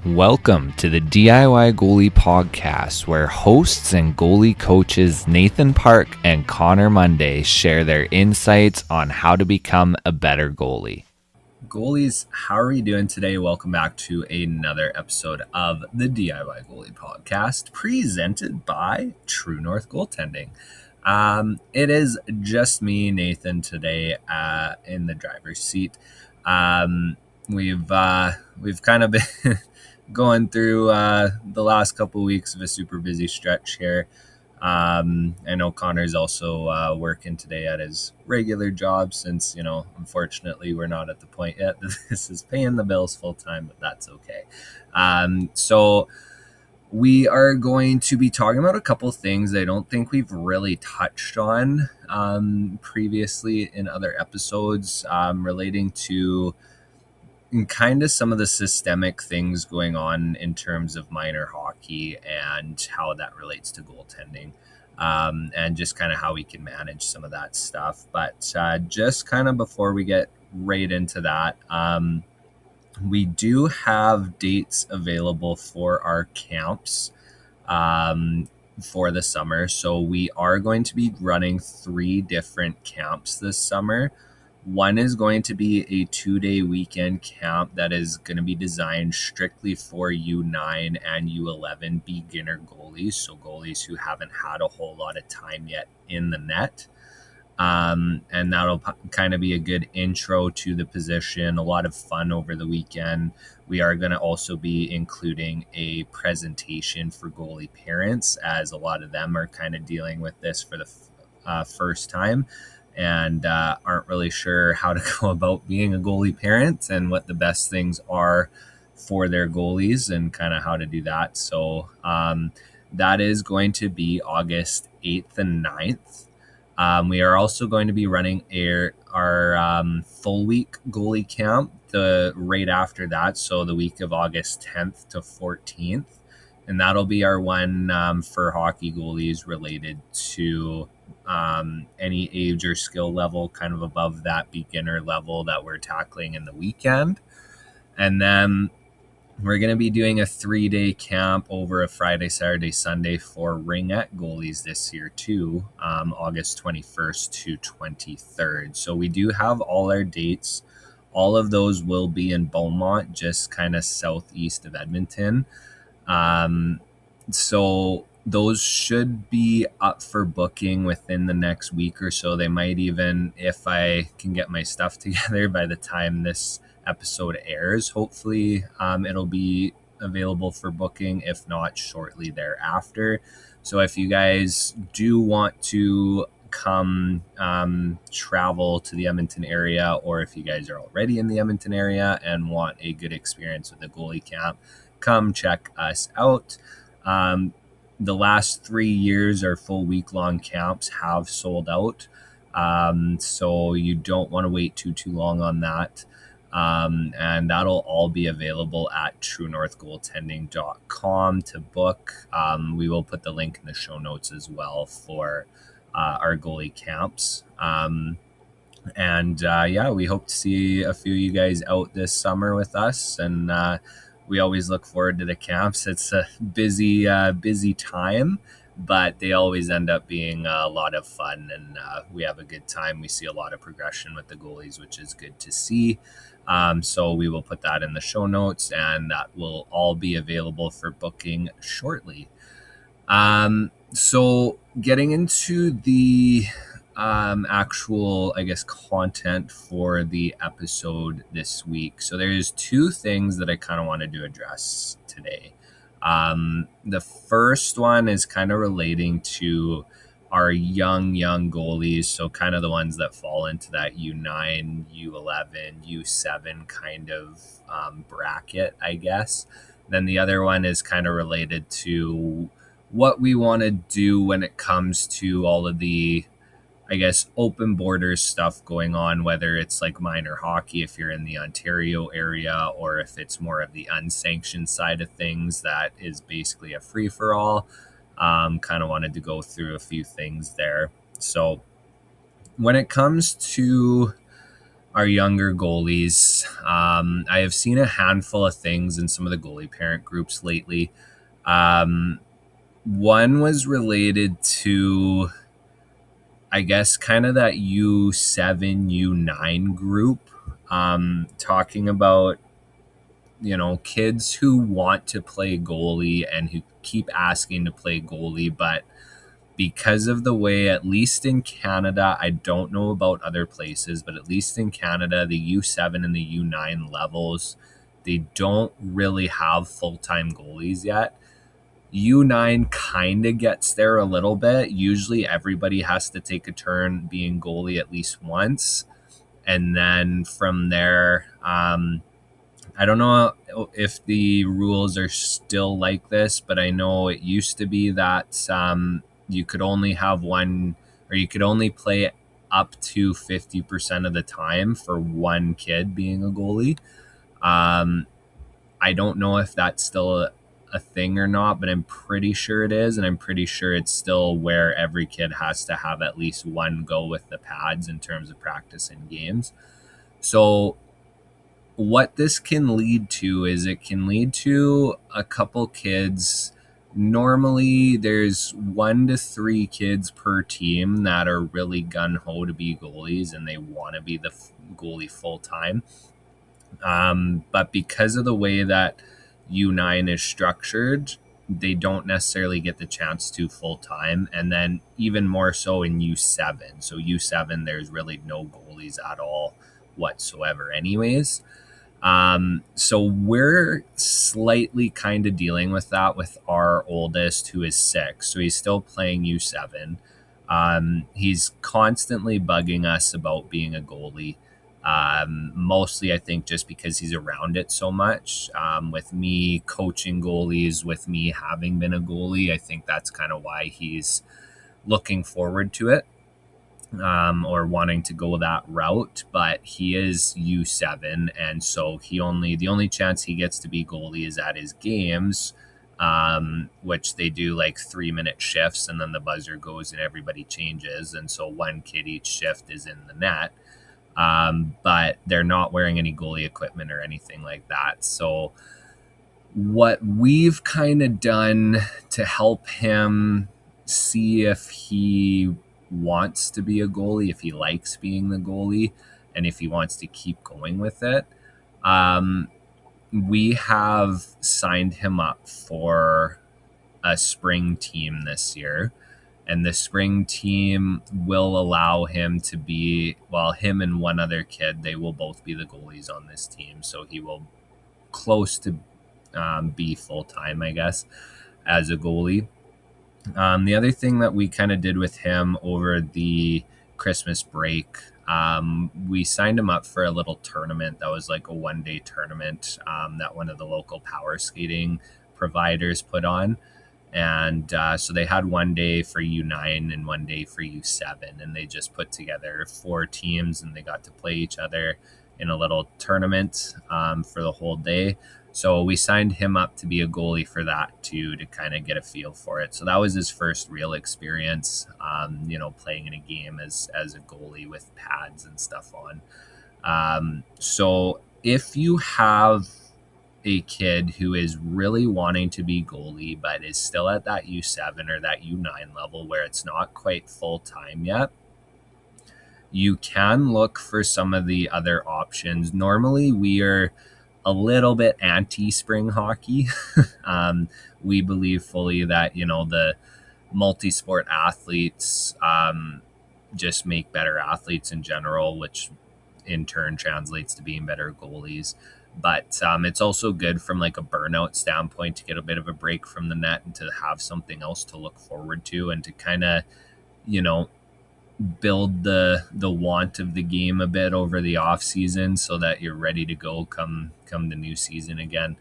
Welcome to the DIY Goalie podcast, where hosts and goalie coaches Nathan Park and Connor Monday share their insights on how to become a better goalie. Goalies, how are you doing today? Welcome back to another episode of the DIY Goalie podcast, presented by True North Goaltending. It is just me, Nathan, today in the driver's seat. We've kind of been going through the last couple of weeks of a super busy stretch here. I know Connor's also working today at his regular job since, unfortunately we're not at the point yet that this is paying the bills full time, but that's okay. So we are going to be talking about a couple things I don't think we've really touched on previously in other episodes relating to kind of some of the systemic things going on in terms of minor hockey and how that relates to goaltending, and just kind of how we can manage some of that stuff. But just kind of before we get right into that, we do have dates available for our camps for the summer. So we are going to be running 3 different camps this summer. One is going to be a 2-day weekend camp that is going to be designed strictly for U9 and U11 beginner goalies, so goalies who haven't had a whole lot of time yet in the net. And that'll kind of be a good intro to the position, a lot of fun over the weekend. We are going to also be including a presentation for goalie parents, as a lot of them are kind of dealing with this for the first time and aren't really sure how to go about being a goalie parent and what the best things are for their goalies and kind of how to do that. So that is going to be August 8th and 9th. We are also going to be running our full week goalie camp right after that, so the week of August 10th to 14th. And that'll be our one for hockey goalies related to any age or skill level kind of above that beginner level that we're tackling in the weekend. And then we're going to be doing a 3-day camp over a Friday, Saturday, Sunday for ringette goalies this year too, August 21st to 23rd. So we do have all our dates. All of those will be in Beaumont, just kind of southeast of Edmonton. So those should be up for booking within the next week or so. They might even, if I can get my stuff together by the time this episode airs, hopefully it'll be available for booking, if not shortly thereafter. So if you guys do want to come travel to the Edmonton area, or if you guys are already in the Edmonton area and want a good experience with the goalie camp, come check us out. The last 3 years, our full week-long camps have sold out. So you don't want to wait too long on that. And that'll all be available at truenorthgoaltending.com to book. We will put the link in the show notes as well for our goalie camps. We hope to see a few of you guys out this summer with us, and we always look forward to the camps. It's a busy time, but they always end up being a lot of fun, and we have a good time. We see a lot of progression with the goalies, which is good to see. So we will put that in the show notes, and that will all be available for booking shortly. So getting into the actual, content for the episode this week. So there's 2 things that I kind of wanted to address today. The first one is kind of relating to our young goalies, so kind of the ones that fall into that U9, U11, U7 kind of bracket, I guess. Then the other one is kind of related to what we want to do when it comes to all of the open borders stuff going on, whether it's like minor hockey if you're in the Ontario area, or if it's more of the unsanctioned side of things that is basically a free-for-all. Kind of wanted to go through a few things there. So when it comes to our younger goalies. I have seen a handful of things in some of the goalie parent groups lately. One was related to, I guess, kind of that U7, U9 group, talking about, kids who want to play goalie and who keep asking to play goalie, but because of the way, at least in Canada, I don't know about other places, but at least in Canada, the U7 and the U9 levels, they don't really have full-time goalies yet. U9 kind of gets there a little bit. Usually everybody has to take a turn being goalie at least once. And then from there, I don't know if the rules are still like this, but I know it used to be that you could only have one, or you could only play up to 50% of the time for one kid being a goalie. I don't know if that's still a thing or not, but I'm pretty sure it is. And I'm pretty sure it's still where every kid has to have at least one go with the pads in terms of practice and games. So what this can lead to is it can lead to a couple kids. Normally, there's 1 to 3 kids per team that are really gun-ho to be goalies and they want to be the goalie full-time. But because of the way that U9 is structured, they don't necessarily get the chance to full-time. And then even more so in U7. So U7, there's really no goalies at all whatsoever anyways. So we're slightly kind of dealing with that with our oldest, who is 6. So he's still playing U7. He's constantly bugging us about being a goalie. Mostly, I think, just because he's around it so much. With me coaching goalies, with me having been a goalie, I think that's kind of why he's looking forward to it. Or wanting to go that route, but he is U7, and so the only chance he gets to be goalie is at his games, which they do like 3-minute shifts, and then the buzzer goes and everybody changes, and so one kid each shift is in the net, but they're not wearing any goalie equipment or anything like that. So what we've kind of done to help him see if he wants to be a goalie, if he likes being the goalie, and if he wants to keep going with it, we have signed him up for a spring team this year. And the spring team will allow him to be, well, him and one other kid, they will both be the goalies on this team. So he will close to be full-time, I guess, as a goalie. The other thing that we kind of did with him over the Christmas break, we signed him up for a little tournament that was like a 1-day tournament that one of the local power skating providers put on. And so they had 1 day for U9 and 1 day for U7, and they just put together 4 teams and they got to play each other in a little tournament for the whole day. So we signed him up to be a goalie for that too, to kind of get a feel for it. So that was his first real experience, playing in a game as a goalie with pads and stuff on. So if you have a kid who is really wanting to be goalie, but is still at that U7 or that U9 level where it's not quite full time yet, you can look for some of the other options. Normally we are a little bit anti-spring hockey. We believe fully that, the multi-sport athletes just make better athletes in general, which in turn translates to being better goalies. But it's also good from like a burnout standpoint to get a bit of a break from the net and to have something else to look forward to and to kind of, build the want of the game a bit over the off season so that you're ready to go come the new season again.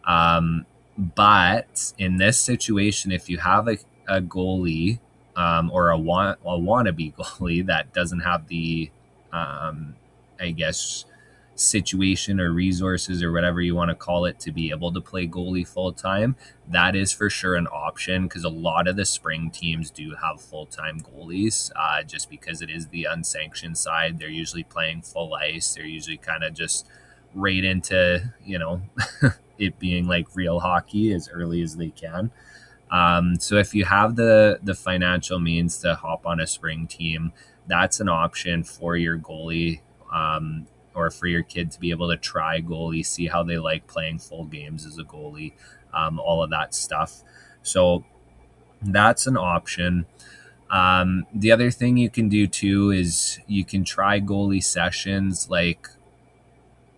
But in this situation, if you have a goalie or a wannabe goalie that doesn't have the, situation or resources or whatever you want to call it to be able to play goalie full time, that is for sure an option, because a lot of the spring teams do have full-time goalies, just because it is the unsanctioned side. They're usually playing full ice. They're usually kind of just right into, it being like real hockey as early as they can. So if you have the financial means to hop on a spring team, that's an option for your goalie, or for your kid to be able to try goalie, see how they like playing full games as a goalie, all of that stuff. So that's an option. The other thing you can do too is you can try goalie sessions. Like,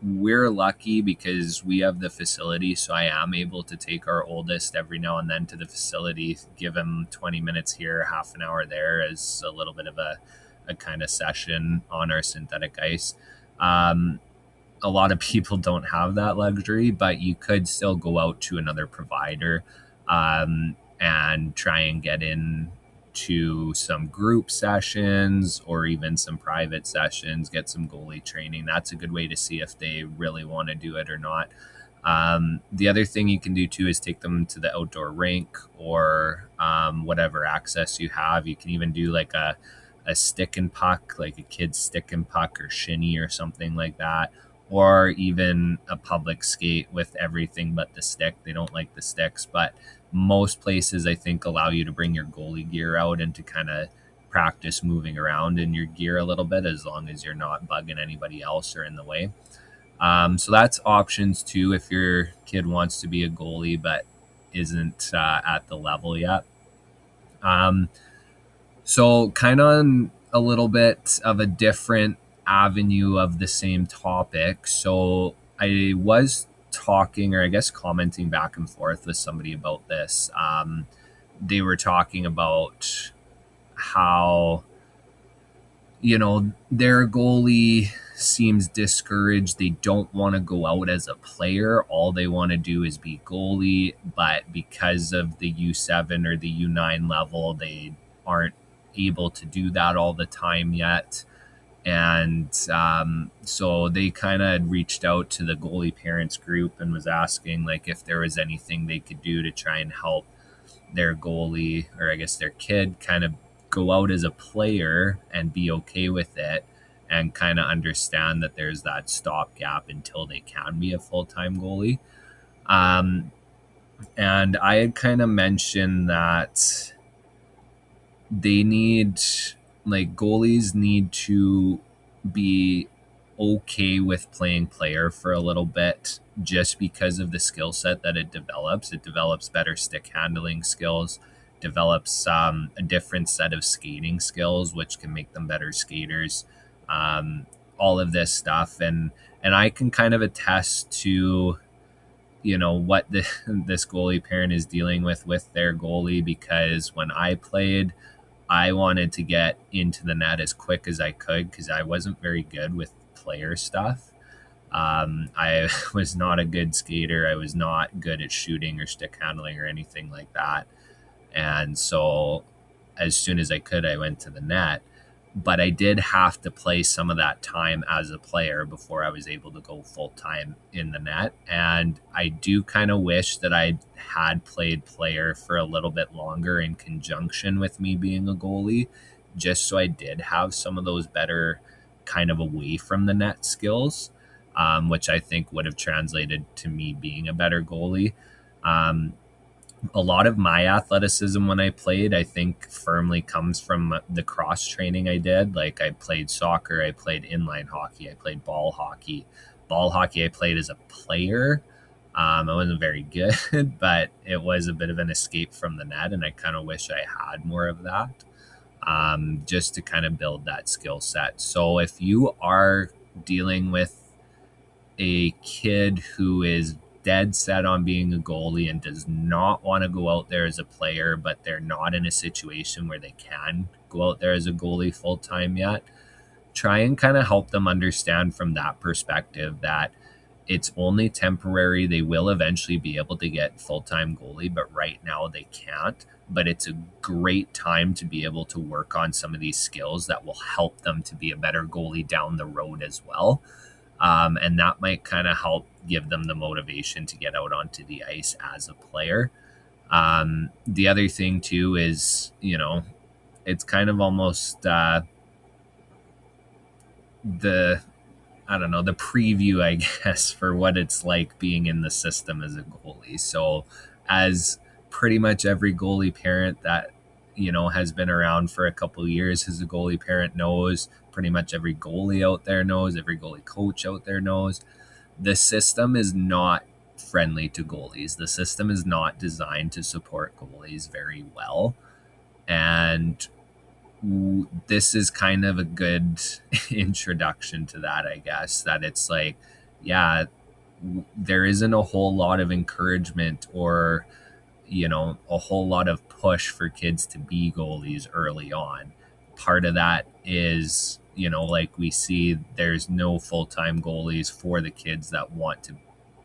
we're lucky because we have the facility, so I am able to take our oldest every now and then to the facility, give him 20 minutes here, half an hour there, as a little bit of a kind of session on our synthetic ice. A lot of people don't have that luxury, but you could still go out to another provider, and try and get in to some group sessions or even some private sessions, get some goalie training. That's a good way to see if they really want to do it or not. The other thing you can do too is take them to the outdoor rink, or whatever access you have. You can even do like a stick and puck, like a kid's stick and puck or shinny or something like that, or even a public skate with everything but the stick. They don't like the sticks, but most places I think allow you to bring your goalie gear out and to kind of practice moving around in your gear a little bit, as long as you're not bugging anybody else or in the way. So that's options too if your kid wants to be a goalie but isn't at the level yet. So kind of on a little bit of a different avenue of the same topic. So I was talking, or I guess commenting back and forth with somebody about this. They were talking about how, their goalie seems discouraged. They don't want to go out as a player. All they want to do is be goalie. But because of the U7 or the U9 level, they aren't able to do that all the time yet. And so they kind of reached out to the goalie parents group and was asking like if there was anything they could do to try and help their goalie, or I guess their kid, kind of go out as a player and be okay with it, and kind of understand that there's that stopgap until they can be a full-time goalie. And I had kind of mentioned that goalies need to be okay with playing player for a little bit, just because of the skill set that it develops. It develops better stick handling skills, develops a different set of skating skills, which can make them better skaters. All of this stuff, and I can kind of attest to what this goalie parent is dealing with their goalie, because when I played, I wanted to get into the net as quick as I could, because I wasn't very good with player stuff. I was not a good skater. I was not good at shooting or stick handling or anything like that. And so as soon as I could, I went to the net. But I did have to play some of that time as a player before I was able to go full time in the net. And I do kind of wish that I had played player for a little bit longer in conjunction with me being a goalie, just so I did have some of those better kind of away from the net skills, which I think would have translated to me being a better goalie. A lot of my athleticism when I played, I think, firmly comes from the cross training I did. Like, I played soccer, I played inline hockey, I played ball hockey. Ball hockey I played as a player. I wasn't very good, but it was a bit of an escape from the net, and I kind of wish I had more of that, just to kind of build that skill set. So if you are dealing with a kid who is dead set on being a goalie and does not want to go out there as a player, but they're not in a situation where they can go out there as a goalie full time yet, try and kind of help them understand from that perspective that it's only temporary. They will eventually be able to get full-time goalie, but right now they can't. But it's a great time to be able to work on some of these skills that will help them to be a better goalie down the road as well. And that might kind of help give them the motivation to get out onto the ice as a player. The other thing too is, it's kind of almost the I don't know, the preview, I guess, for what it's like being in the system as a goalie. So, as pretty much every goalie parent that, has been around for a couple of years as a goalie parent knows, pretty much every goalie out there knows, every goalie coach out there knows, the system is not friendly to goalies. The system is not designed to support goalies very well. And this is kind of a good introduction to that, I guess, that it's like, yeah, there isn't a whole lot of encouragement or, a whole lot of push for kids to be goalies early on. Part of that is, like we see, there's no full-time goalies for the kids that want to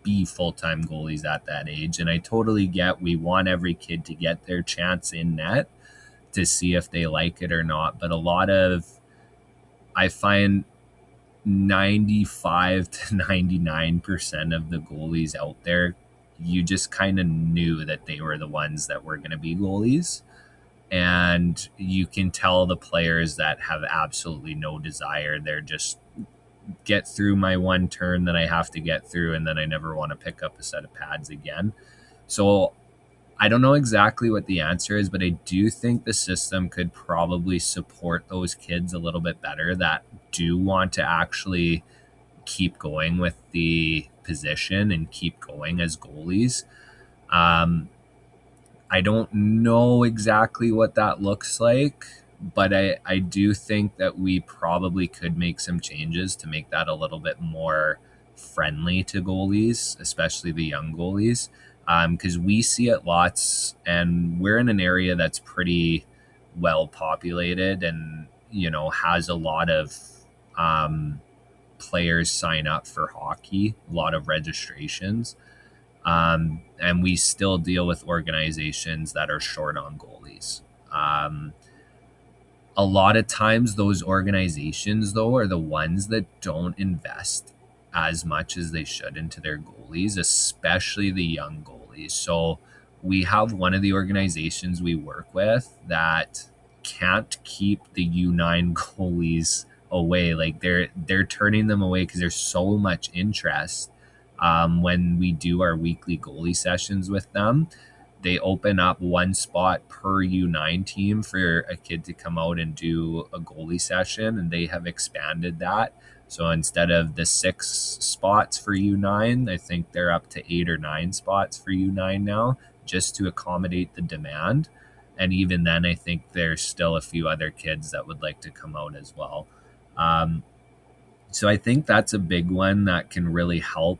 be full-time goalies at that age. And I totally get, we want every kid to get their chance in net to see if they like it or not. But I find 95 to 99% of the goalies out there, you just kind of knew that they were the ones that were going to be goalies. And you can tell the players that have absolutely no desire. They're just get through my one turn that I have to get through, and then I never want to pick up a set of pads again. So I don't know exactly what the answer is, but I do think the system could probably support those kids a little bit better that do want to actually keep going with the position and keep going as goalies. I don't know exactly what that looks like, but I do think that we probably could make some changes to make that a little bit more friendly to goalies, especially the young goalies, because we see it lots, and we're in an area that's pretty well populated and, has a lot of players sign up for hockey, a lot of registrations. And we still deal with organizations that are short on goalies. A lot of times those organizations, though, are the ones that don't invest as much as they should into their goalies, especially the young goalies. So we have one of the organizations we work with that can't keep the U9 goalies away. Like they're turning them away because there's so much interest. When we do our weekly goalie sessions with them, they open up one spot per U9 team for a kid to come out and do a goalie session, and they have expanded that. So instead of the 6 spots for U9, I think they're up to 8 or 9 spots for U9 now, just to accommodate the demand. And even then, I think there's still a few other kids that would like to come out as well. So I think that's a big one that can really help.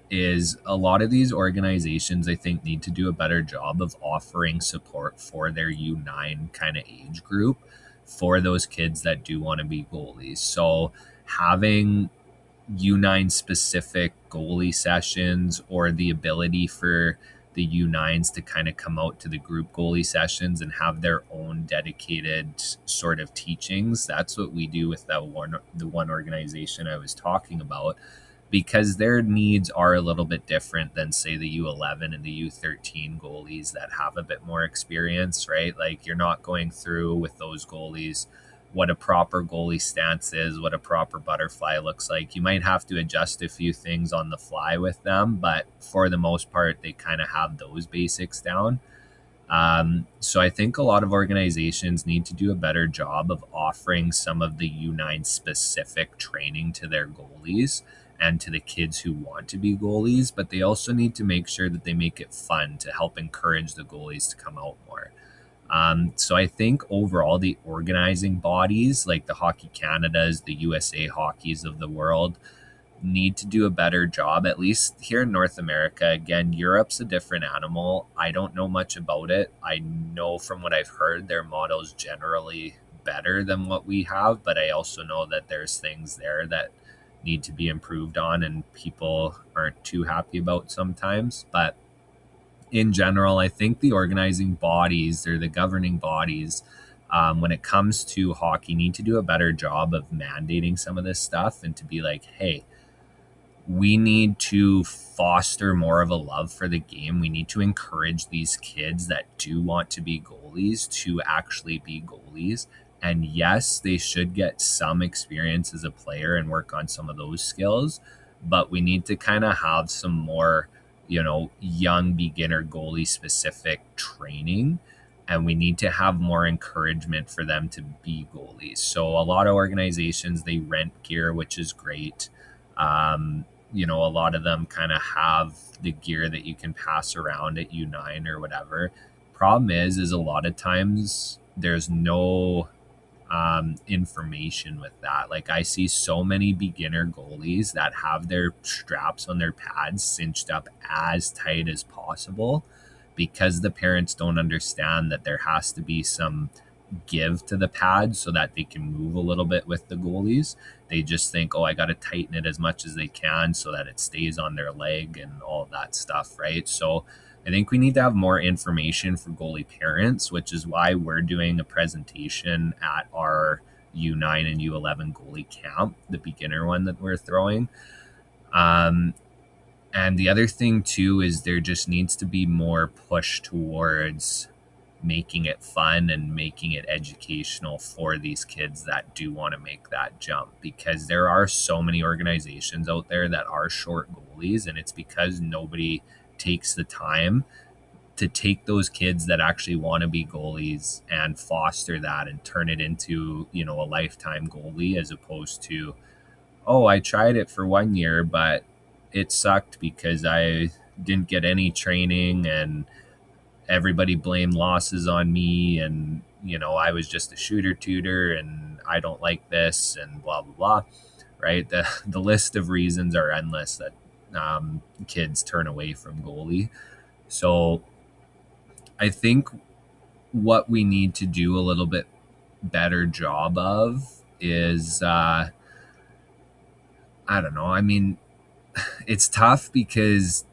Is a lot of these organizations, I think, need to do a better job of offering support for their U9 kind of age group for those kids that do want to be goalies. So having U9 specific goalie sessions, or the ability for the U9s to kind of come out to the group goalie sessions and have their own dedicated sort of teachings. That's what we do with the one organization I was talking about, because their needs are a little bit different than, say, the U11 and the U13 goalies that have a bit more experience, right? Like, you're not going through with those goalies what a proper goalie stance is, what a proper butterfly looks like. You might have to adjust a few things on the fly with them, but for the most part, they kind of have those basics down. So I think a lot of organizations need to do a better job of offering some of the U9 specific training to their goalies and to the kids who want to be goalies, but they also need to make sure that they make it fun to help encourage the goalies to come out more. So I think overall the organizing bodies like the Hockey Canadas, the USA Hockeys of the world need to do a better job, at least here in North America. Again, Europe's a different animal. I don't know much about it. I know from what I've heard, their model is generally better than what we have, but I also know that there's things there that need to be improved on and people aren't too happy about sometimes. But in general, I think the organizing bodies or the governing bodies when it comes to hockey, need to do a better job of mandating some of this stuff and to be like, hey, we need to foster more of a love for the game. We need to encourage these kids that do want to be goalies to actually be goalies. And yes, they should get some experience as a player and work on some of those skills, but we need to kind of have some more, young beginner goalie specific training. And we need to have more encouragement for them to be goalies. So a lot of organizations, they rent gear, which is great. A lot of them kind of have the gear that you can pass around at U9 or whatever. Problem is a lot of times there's no information with that. Like I see so many beginner goalies that have their straps on their pads cinched up as tight as possible because the parents don't understand that there has to be some give to the pad so that they can move a little bit with the goalies. They just think, oh, I got to tighten it as much as they can so that it stays on their leg and all of that stuff, right? So I think we need to have more information for goalie parents, which is why we're doing a presentation at our U9 and U11 goalie camp, the beginner one that we're throwing. And the other thing too is there just needs to be more push towards making it fun and making it educational for these kids that do want to make that jump, because there are so many organizations out there that are short goalies, and it's because nobody takes the time to take those kids that actually want to be goalies and foster that and turn it into, a lifetime goalie, as opposed to, oh, I tried it for 1 year, but it sucked because I didn't get any training and everybody blamed losses on me, and I was just a shooter tutor and I don't like this and blah blah blah, right? The list of reasons are endless that kids turn away from goalie. So I think what we need to do a little bit better job of is I don't know, I mean, it's tough because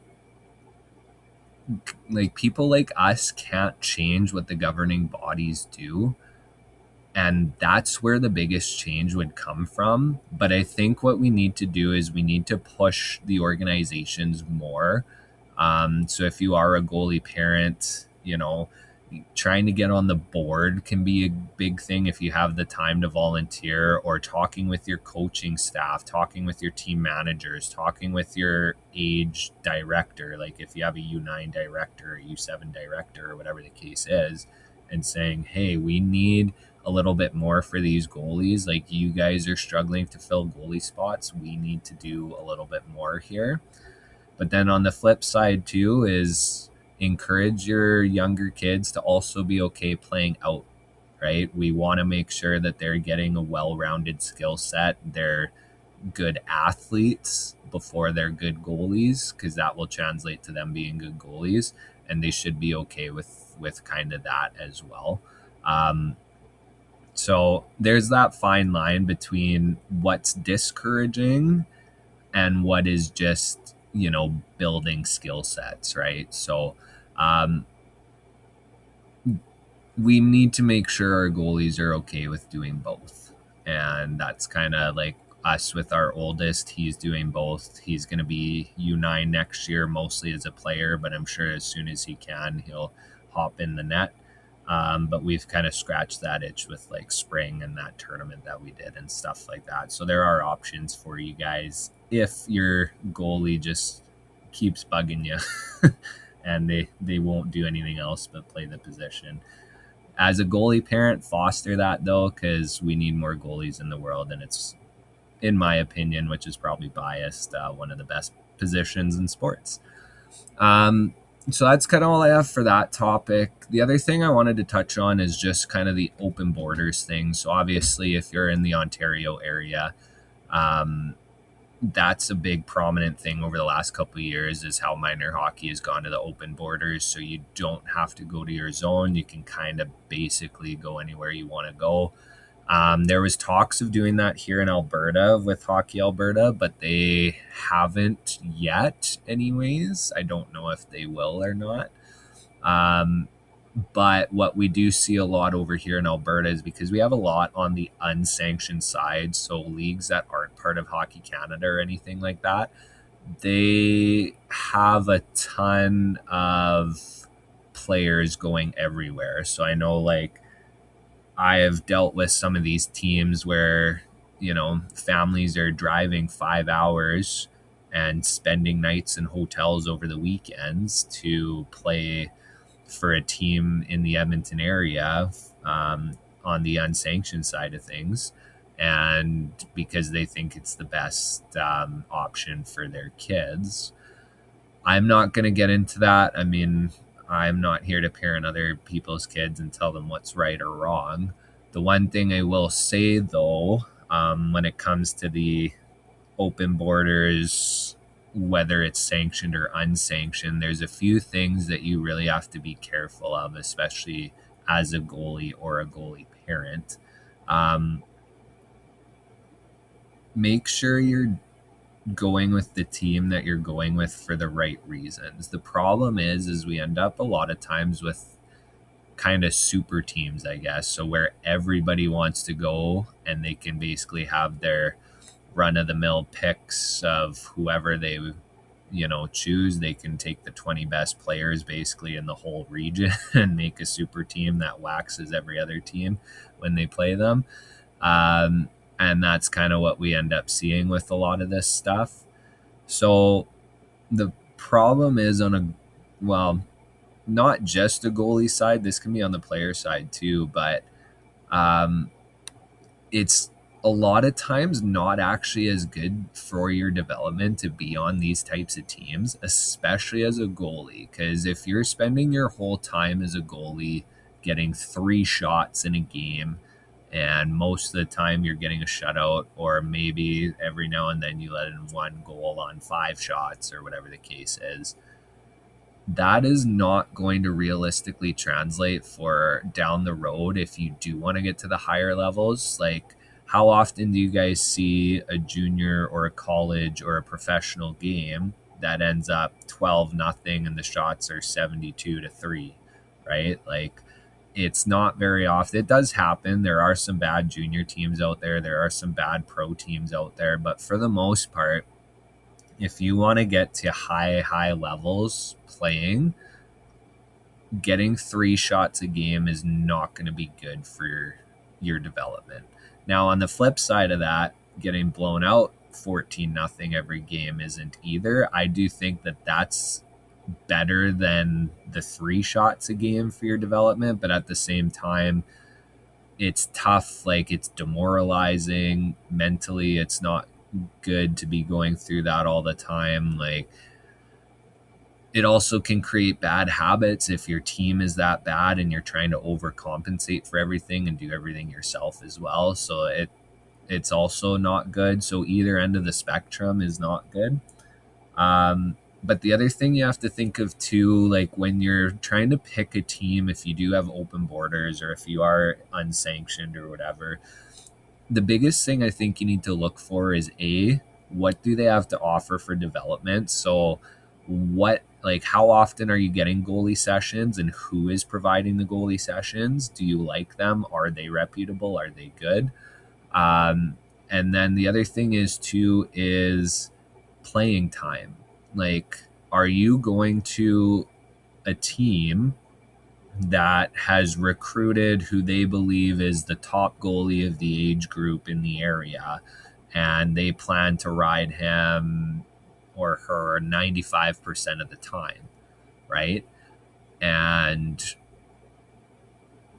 like people like us can't change what the governing bodies do, and that's where the biggest change would come from. But I think what we need to do is we need to push the organizations more. So if you are a goalie parent, trying to get on the board can be a big thing if you have the time to volunteer, or talking with your coaching staff, talking with your team managers, talking with your age director, like if you have a U9 director or U7 director or whatever the case is, and saying, hey, we need a little bit more for these goalies. Like, you guys are struggling to fill goalie spots. We need to do a little bit more here. But then on the flip side too is encourage your younger kids to also be okay playing out, right? We want to make sure that they're getting a well-rounded skill set. They're good athletes before they're good goalies, because that will translate to them being good goalies, and they should be okay with kind of that as well. So there's that fine line between what's discouraging and what is just, building skill sets, right? So we need to make sure our goalies are okay with doing both. And that's kind of like us with our oldest. He's doing both. He's going to be U9 next year, mostly as a player, but I'm sure as soon as he can, he'll hop in the net. But we've kind of scratched that itch with like spring and that tournament that we did and stuff like that. So there are options for you guys if your goalie just keeps bugging you and they won't do anything else but play the position. As a goalie parent, foster that though, because we need more goalies in the world, and it's, in my opinion, which is probably biased, one of the best positions in sports. So that's kind of all I have for that topic. The other thing I wanted to touch on is just kind of the open borders thing. So obviously, if you're in the Ontario area, that's a big prominent thing over the last couple of years, is how minor hockey has gone to the open borders. So you don't have to go to your zone. You can kind of basically go anywhere you want to go. There was talks of doing that here in Alberta with Hockey Alberta, but they haven't yet anyways. I don't know if they will or not. But what we do see a lot over here in Alberta is because we have a lot on the unsanctioned side, so leagues that aren't part of Hockey Canada or anything like that, they have a ton of players going everywhere. So I know, like, I have dealt with some of these teams where, families are driving 5 hours and spending nights in hotels over the weekends to play for a team in the Edmonton area, on the unsanctioned side of things, and because they think it's the best option for their kids. I'm not going to get into that. I mean, I'm not here to parent other people's kids and tell them what's right or wrong. The one thing I will say, though, when it comes to the open borders, whether it's sanctioned or unsanctioned, there's a few things that you really have to be careful of, especially as a goalie or a goalie parent. Um, Make sure you're going with the team that you're going with for the right reasons. The problem is we end up a lot of times with kind of super teams, I guess. So where everybody wants to go and they can basically have their run of the mill picks of whoever they choose. They can take the 20 best players basically in the whole region and make a super team that waxes every other team when they play them. um, and that's kind of what we end up seeing with a lot of this stuff. So the problem is well, not just a goalie side, this can be on the player side too, but um, it's a lot of times not actually as good for your development to be on these types of teams, especially as a goalie. Because if you're spending your whole time as a goalie getting 3 shots in a game, and most of the time you're getting a shutout, or maybe every now and then you let in 1 goal on 5 shots, or whatever the case is, that is not going to realistically translate for down the road if you do want to get to the higher levels. Like, how often do you guys see a junior or a college or a professional game that ends up 12-0 and the shots are 72-3, right? Like, it's not very often. It does happen. There are some bad junior teams out there. There are some bad pro teams out there, but for the most part, if you want to get to high levels playing, getting 3 shots a game is not going to be good for your development. Now, on the flip side of that, getting blown out 14-0 every game isn't either. I do think that that's better than the 3 shots a game for your development, but at the same time, it's tough. Like, it's demoralizing mentally. It's not good to be going through that all the time. Like, it also can create bad habits if your team is that bad and you're trying to overcompensate for everything and do everything yourself as well. So it's also not good. So either end of the spectrum is not good. But the other thing you have to think of too, like when you're trying to pick a team, if you do have open borders or if you are unsanctioned or whatever, the biggest thing I think you need to look for is what do they have to offer for development? So how often are you getting goalie sessions and who is providing the goalie sessions? Do you like them? Are they reputable? Are they good? And then the other thing is playing time. Like, are you going to a team that has recruited who they believe is the top goalie of the age group in the area, and they plan to ride him or her 95% of the time, right? And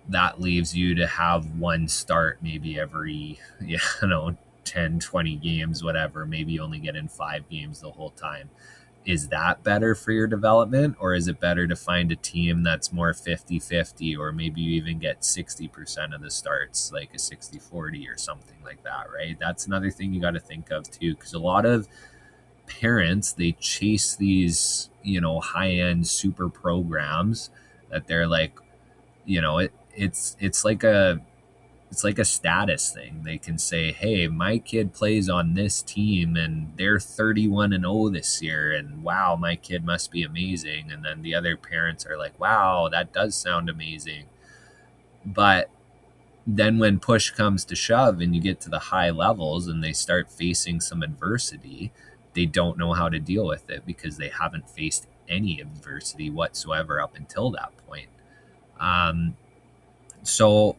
that leaves you to have one start maybe every 10, 20 games, whatever. Maybe you only get in 5 games the whole time. Is that better for your development, or is it better to find a team that's more 50-50, or maybe you even get 60% of the starts, like a 60-40 or something like that, right? That's another thing you got to think of too, because a lot of parents, they chase these high-end super programs that they're like, it's like it's like a status thing. They can say, hey, my kid plays on this team and they're 31-0 this year, and wow, my kid must be amazing. And then the other parents are like, wow, that does sound amazing. But then when push comes to shove and you get to the high levels and they start facing some adversity, they don't know how to deal with it because they haven't faced any adversity whatsoever up until that point. So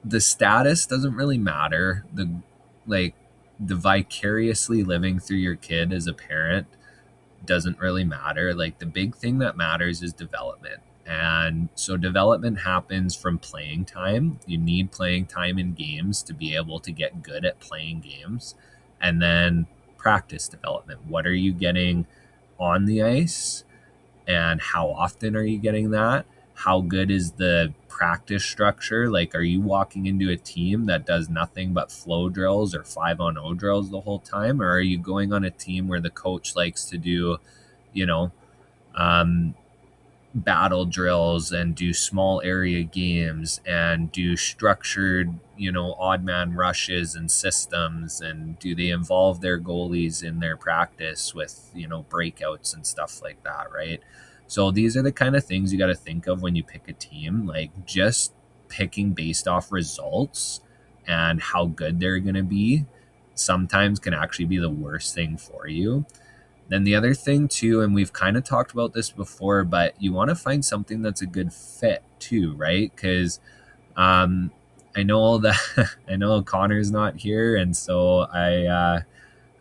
the status doesn't really matter. The vicariously living through your kid as a parent doesn't really matter. Like, the big thing that matters is development. And so development happens from playing time. You need playing time in games to be able to get good at playing games. And then practice development. What are you getting on the ice? And how often are you getting that? How good is the practice structure? Like, are you walking into a team that does nothing but flow drills or 5-on-0 drills the whole time? Or are you going on a team where the coach likes to do, you know, battle drills and do small area games and do structured, odd man rushes and systems? And do they involve their goalies in their practice with, breakouts and stuff like that, right? So these are the kind of things you got to think of when you pick a team. Like, just picking based off results and how good they're going to be sometimes can actually be the worst thing for you. Then the other thing too, and we've kind of talked about this before, but you want to find something that's a good fit too, right? Because I know that I know Connor's not here, and so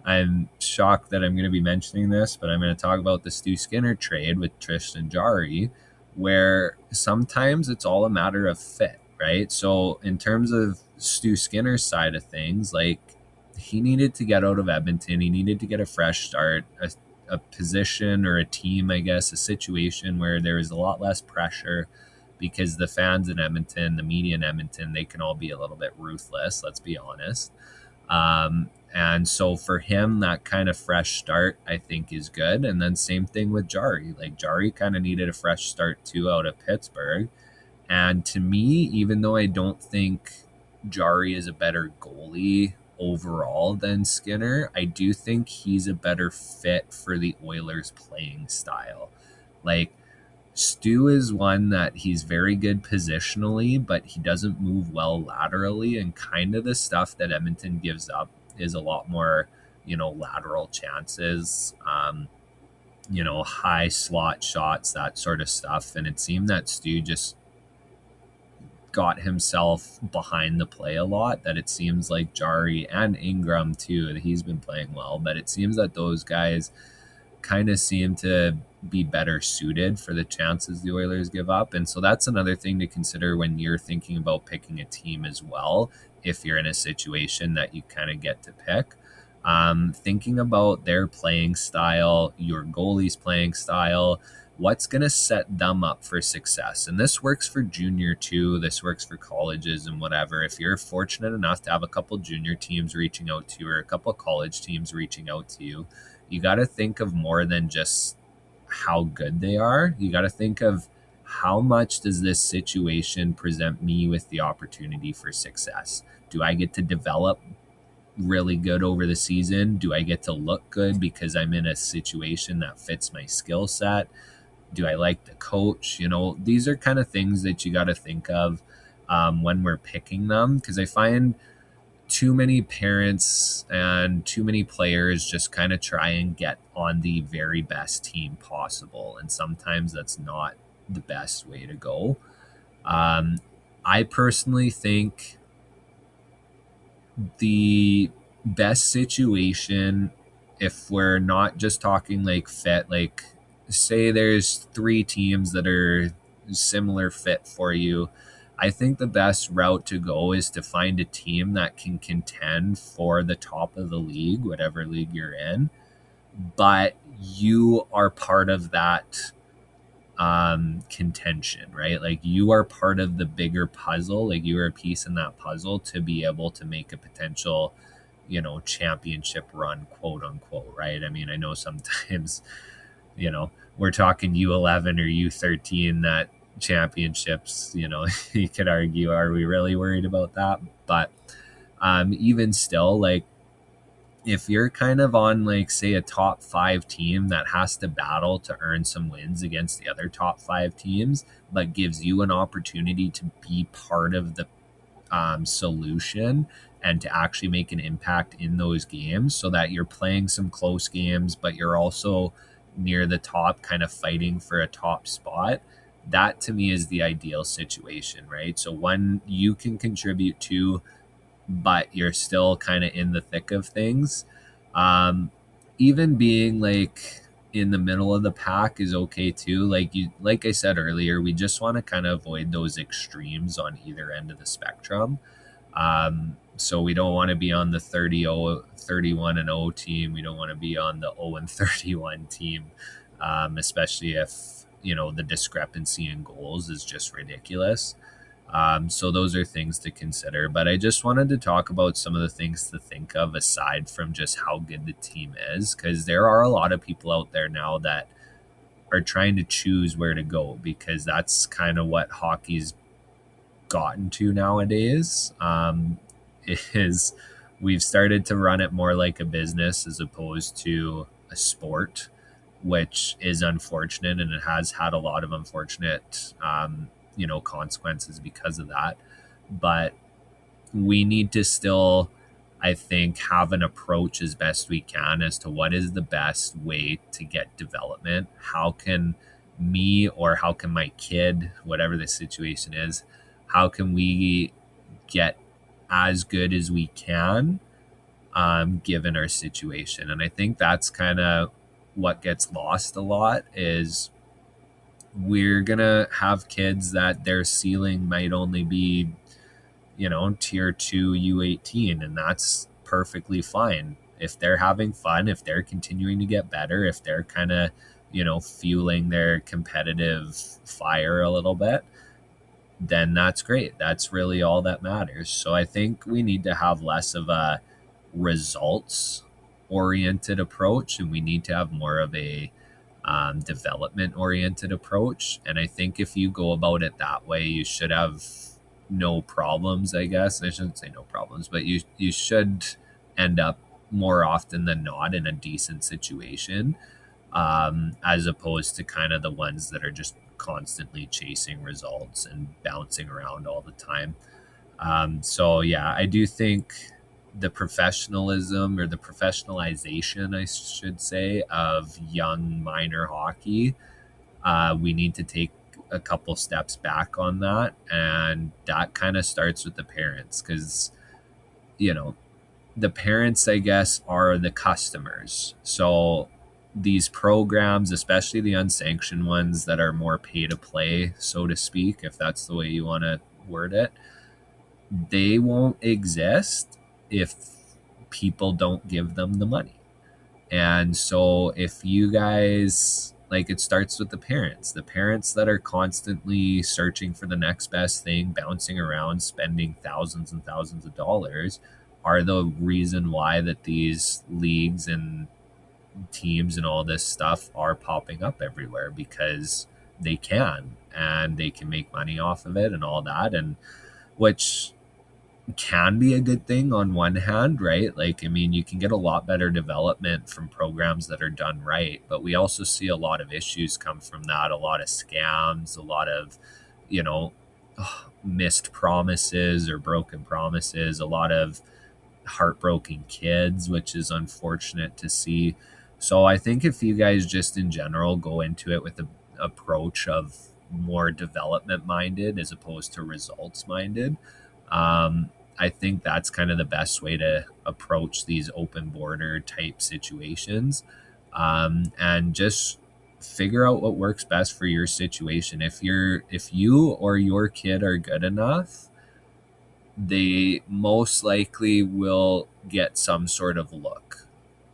I'm shocked that I'm going to be mentioning this, but I'm going to talk about the Stu Skinner trade with Tristan Jarry, where sometimes it's all a matter of fit, right? So in terms of Stu Skinner's side of things, like, he needed to get out of Edmonton. He needed to get a fresh start, a position or a team, I guess, a situation where there is a lot less pressure, because the fans in Edmonton, the media in Edmonton, they can all be a little bit ruthless, let's be honest. And so for him, that kind of fresh start, I think, is good. And then same thing with Jarry. Like, Jarry kind of needed a fresh start too out of Pittsburgh. And to me, even though I don't think Jarry is a better goalie overall than Skinner, I do think he's a better fit for the Oilers playing style. Like, Stu is one that he's very good positionally, but he doesn't move well laterally, and kind of the stuff that Edmonton gives up is a lot more, lateral chances, high slot shots, that sort of stuff. And it seemed that Stu just got himself behind the play a lot, that it seems like Jarry and Ingram too, that he's been playing well, but it seems that those guys kind of seem to be better suited for the chances the Oilers give up. And so that's another thing to consider when you're thinking about picking a team as well, if you're in a situation that you kind of get to pick. Thinking about their playing style, your goalie's playing style, what's going to set them up for success. And this works for junior too. This works for colleges and whatever. If you're fortunate enough to have a couple junior teams reaching out to you, or a couple college teams reaching out to you, you got to think of more than just how good they are. You got to think of, how much does this situation present me with the opportunity for success? Do I get to develop really good over the season? Do I get to look good because I'm in a situation that fits my skill set? Do I like the coach? These are kind of things that you got to think of when we're picking them, because I find too many parents and too many players just kind of try and get on the very best team possible, and sometimes that's not the best way to go. I personally think the best situation, if we're not just talking like fit, like, say there's 3 teams that are similar fit for you, I think the best route to go is to find a team that can contend for the top of the league, whatever league you're in, but you are part of that contention, right? Like, you are part of the bigger puzzle. Like, you are a piece in that puzzle to be able to make a potential, championship run, quote unquote, right? I mean, I know sometimes, we're talking U11 or U13 that championships, you could argue, are we really worried about that? But even still, like, if you're kind of on, like, say, a top 5 team that has to battle to earn some wins against the other top 5 teams, but gives you an opportunity to be part of the solution and to actually make an impact in those games, so that you're playing some close games, but you're also near the top, kind of fighting for a top spot. That to me is the ideal situation, right? So one you can contribute to, but you're still kind of in the thick of things. Um, Even being like in the middle of the pack is okay too. Like I said earlier, we just want to kind of avoid those extremes on either end of the spectrum. So we don't want to be on the 31 and 0 team. We don't want to be on the 0 and 31 team, especially if, the discrepancy in goals is just ridiculous. So those are things to consider. But I just wanted to talk about some of the things to think of aside from just how good the team is, because there are a lot of people out there now that are trying to choose where to go, because that's kind of what hockey's gotten to nowadays. Is we've started to run it more like a business as opposed to a sport, which is unfortunate, and it has had a lot of unfortunate consequences because of that. But we need to still, I think, have an approach as best we can as to what is the best way to get development. How can me, or how can my kid, whatever the situation is, how can we get as good as we can, given our situation? And I think that's kind of what gets lost a lot, is we're gonna have kids that their ceiling might only be, tier 2 U18, and that's perfectly fine. If they're having fun, if they're continuing to get better, if they're kind of, fueling their competitive fire a little bit, then that's great. That's really all that matters. So I think we need to have less of a results oriented approach, and we need to have more of a development oriented approach. And I think if you go about it that way, you should have no problems, I guess. I shouldn't say no problems, but you should end up more often than not in a decent situation, as opposed to kind of the ones that are just constantly chasing results and bouncing around all the time. So yeah, I do think the professionalism, or the professionalization, I should say, of young minor hockey, we need to take a couple steps back on that. And that kind of starts with the parents, because, the parents, I guess, are the customers. So these programs, especially the unsanctioned ones that are more pay to play, so to speak, if that's the way you want to word it, they won't exist if people don't give them the money. And so if you guys, like, it starts with the parents that are constantly searching for the next best thing, bouncing around, spending thousands and thousands of dollars, are the reason why that these leagues and teams and all this stuff are popping up everywhere, because they can, and they can make money off of it and all that. And which can be a good thing on one hand, right? Like, I mean, you can get a lot better development from programs that are done right, but we also see a lot of issues come from that, a lot of scams, a lot of, you know, missed promises or broken promises, a lot of heartbroken kids, which is unfortunate to see. So I think if you guys just in general go into it with the approach of more development minded as opposed to results minded, I think that's kind of the best way to approach these open border type situations, and just figure out what works best for your situation. If you or your kid are good enough, they most likely will get some sort of look,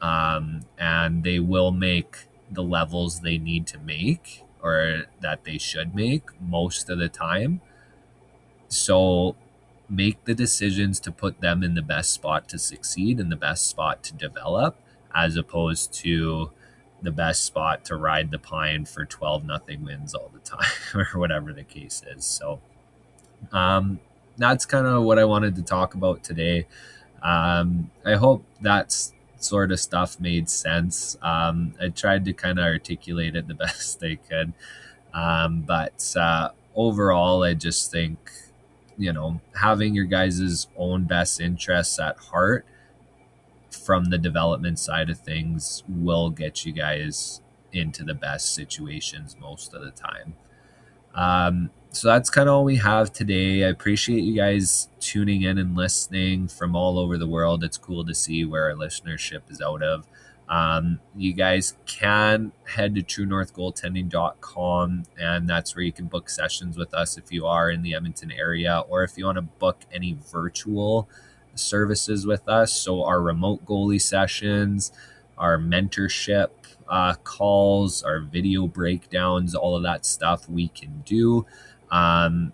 and they will make the levels they need to make, or that they should make most of the time. So make the decisions to put them in the best spot to succeed, in the best spot to develop, as opposed to the best spot to ride the pine for 12-0 wins all the time or whatever the case is. So that's kind of what I wanted to talk about today. I hope that's sort of stuff made sense. I tried to kind of articulate it the best I could. But overall, I just think, having your guys' own best interests at heart from the development side of things will get you guys into the best situations most of the time. So that's kind of all we have today. I appreciate you guys tuning in and listening from all over the world. It's cool to see where our listenership is out of. You guys can head to truenorthgoaltending.com, and that's where you can book sessions with us if you are in the Edmonton area, or if you want to book any virtual services with us. So our remote goalie sessions, our mentorship calls, our video breakdowns, all of that stuff we can do. I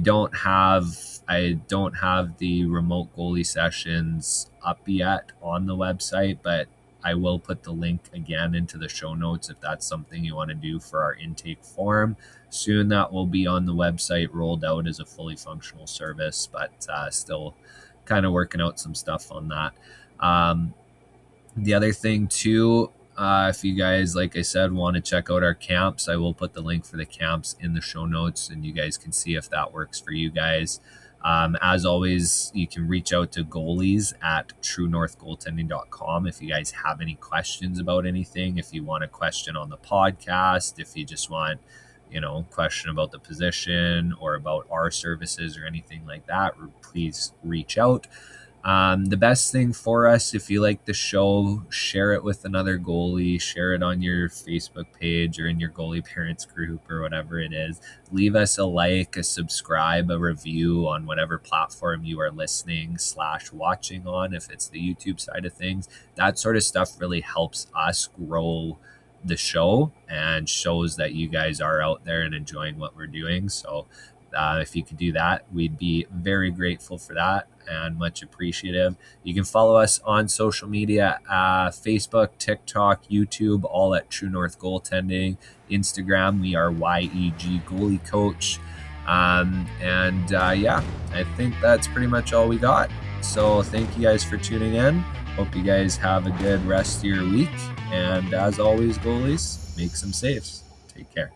don't have the remote goalie sessions up yet on the website, but I will put the link again into the show notes if that's something you want to do for our intake form. Soon that will be on the website, rolled out as a fully functional service, but still kind of working out some stuff on that. The other thing too, if you guys, like I said, want to check out our camps, I will put the link for the camps in the show notes, and you guys can see if that works for you guys. As always, you can reach out to Goalies at truenorthgoaltending.com if you guys have any questions about anything. If you want a question on the podcast, if you just want, question about the position or about our services or anything like that, please reach out. The best thing for us, if you like the show, share it with another goalie, share it on your Facebook page or in your goalie parents group or whatever it is. Leave us a like, a subscribe, a review on whatever platform you are listening/watching on, if it's the YouTube side of things. That sort of stuff really helps us grow the show and shows that you guys are out there and enjoying what we're doing. So if you could do that, we'd be very grateful for that and much appreciative. You can follow us on social media, Facebook, TikTok, YouTube, all at True North Goaltending. Instagram, we are YEG Goalie Coach. Yeah, I think that's pretty much all we got. So thank you guys for tuning in. Hope you guys have a good rest of your week. And as always, goalies, make some saves. Take care.